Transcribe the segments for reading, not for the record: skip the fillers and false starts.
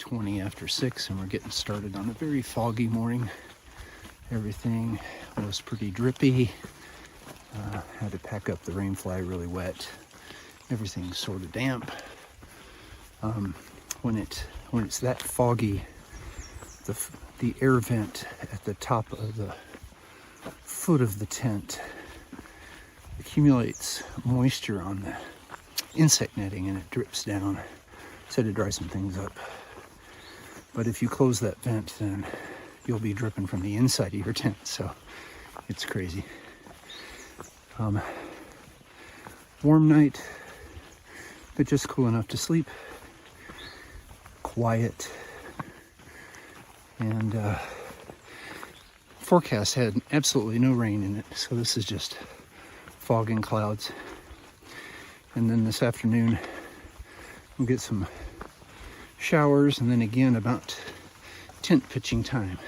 20 after 6 and we're getting started on a very foggy morning. Everything was pretty drippy. Had to pack up the rainfly really wet. Everything's sort of damp. When it's that foggy, the air vent at the top of the foot of the tent accumulates moisture on the insect netting and it drips down, so to dry some things up. But if you close that vent, then you'll be dripping from the inside of your tent, so it's crazy. Warm night, but just cool enough to sleep. Quiet. And forecast had absolutely no rain in it, so this is just fog and clouds. And then this afternoon we'll get some showers, and then again about tent pitching time,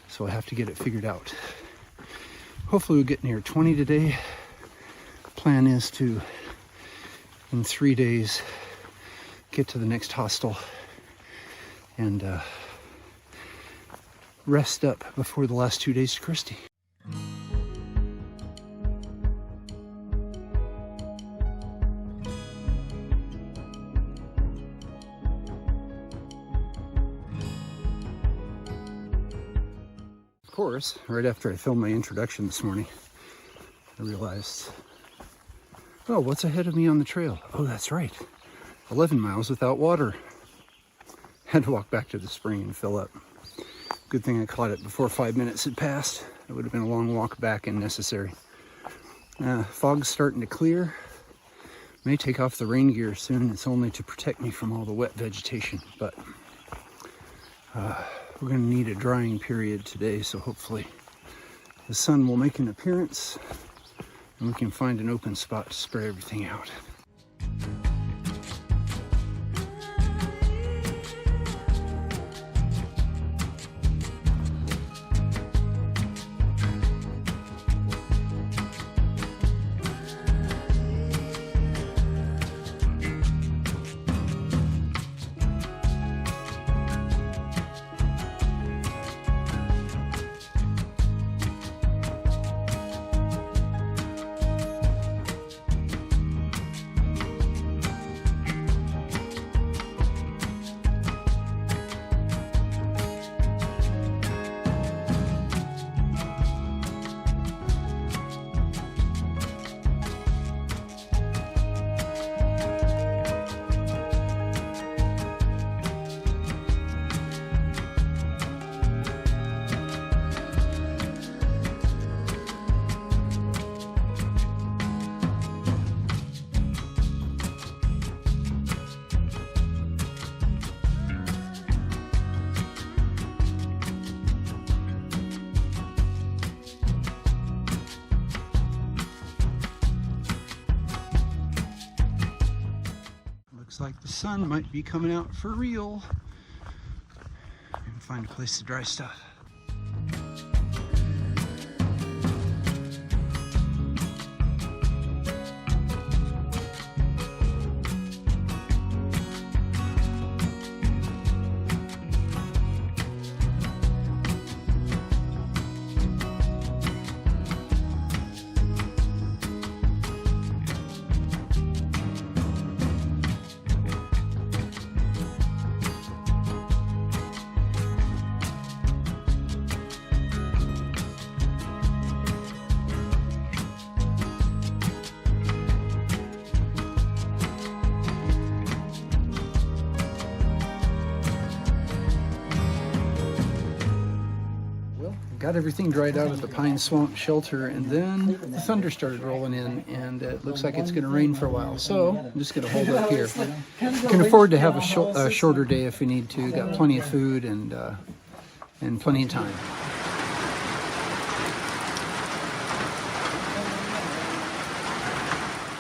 so I have to get it figured out. Hopefully we'll get near 20 today. Plan is to, in 3 days, get to the next hostel and rest up before the last 2 days to Christie. Of course, right after I filmed my introduction this morning, I realized, oh, what's ahead of me on the trail? Oh, that's right, 11 miles without water. Had to walk back to the spring and fill up. Good thing I caught it before 5 minutes had passed. It would have been a long walk back and necessary. Fog's starting to clear. May take off the rain gear soon. It's only to protect me from all the wet vegetation, but we're going to need a drying period today, so hopefully the sun will make an appearance and we can find an open spot to spray everything out. Looks like the sun might be coming out for real. And find a place to dry stuff. Got everything dried out at the Pine Swamp shelter, and then the thunder started rolling in, and it looks like it's going to rain for a while. So I'm just going to hold up here. Can afford to have a shorter day if we need to. Got plenty of food and plenty of time.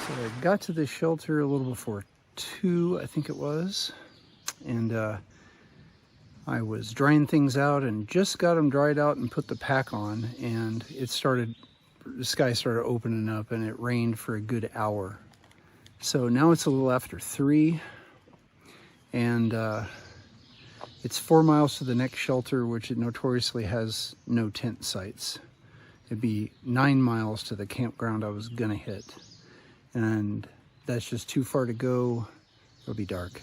So I got to the shelter a little before 2, I think it was, and I was drying things out and just got them dried out and put the pack on, and the sky started opening up and it rained for a good hour. So now it's a little after 3, and It's 4 miles to the next shelter, which it notoriously has no tent sites. It'd be 9 miles to the campground I was gonna hit. And that's just too far to go. It'll be dark.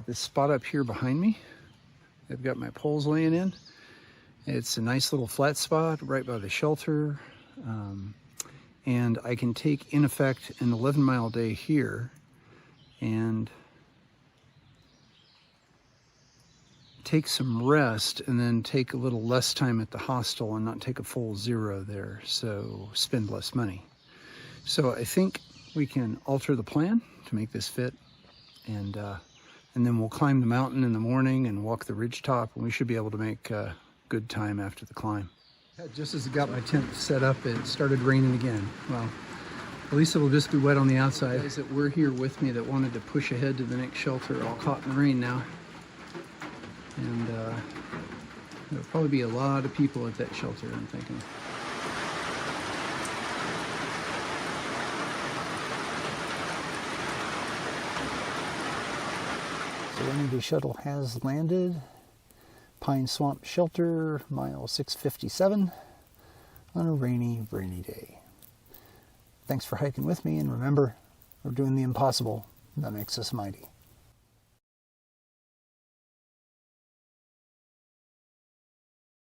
This spot up here behind me, I've got my poles laying in. It's a nice little flat spot right by the shelter. And I can take, in effect, an 11-mile day here and take some rest, and then take a little less time at the hostel and not take a full 0 there, so spend less money. So I think we can alter the plan to make this fit, and then we'll climb the mountain in the morning and walk the ridge top, and we should be able to make good time after the climb. Just as I got my tent set up, it started raining again. Well, at least it'll just be wet on the outside. Guys that were here with me that wanted to push ahead to the next shelter are all caught in the rain now. And there'll probably be a lot of people at that shelter, I'm thinking. So the Energy Shuttle has landed. Pine Swamp Shelter, mile 657, on a rainy, rainy day. Thanks for hiking with me, and remember, we're doing the impossible. That makes us mighty.